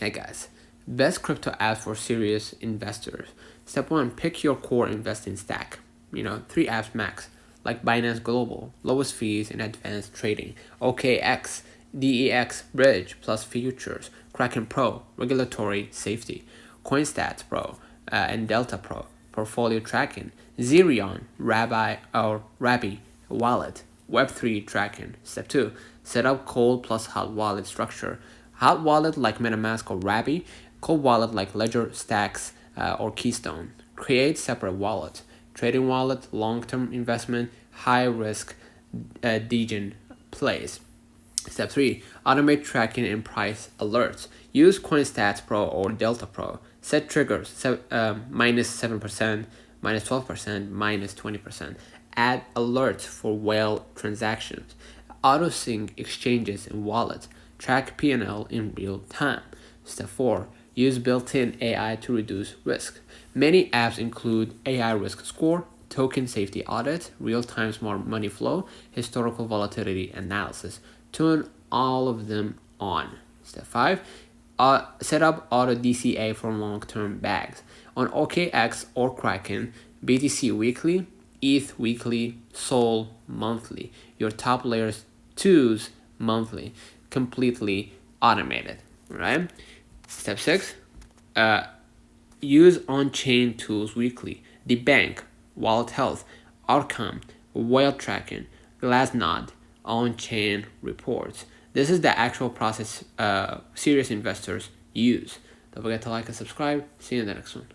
Hey guys, best crypto apps for serious investors. Step 1, pick your core investing stack. 3 apps max, like Binance Global, lowest fees and advanced trading, OKX, DEX Bridge plus futures, Kraken Pro, regulatory safety, CoinStats Pro, and Delta Pro, portfolio tracking, Zerion, Rabby wallet, Web3 tracking. Step 2, set up cold plus hot wallet structure. Hot wallet like MetaMask or Rabby, cold wallet like Ledger, Stacks, or Keystone. Create separate wallet. Trading wallet, long-term investment, high-risk degen plays. Step 3, automate tracking and price alerts. Use CoinStats Pro or Delta Pro. Set triggers, -7%, -12%, -20%. Add alerts for whale transactions. Auto-sync exchanges and wallets. Track P&L in real time. Step 4, use built-in AI to reduce risk. Many apps include AI risk score, token safety audit, real-time smart money flow, historical volatility analysis. Turn all of them on. Step 5, set up auto DCA for long-term bags. On OKX or Kraken, BTC weekly, ETH weekly, Sol monthly. Your top layers 2s monthly, completely automated, right? Step 6, use on-chain tools weekly. The bank, Wallet Health, Arkham, Whale Tracking, Glassnode, on-chain reports. This is the actual process serious investors use. Don't forget to like and subscribe. See you in the next one.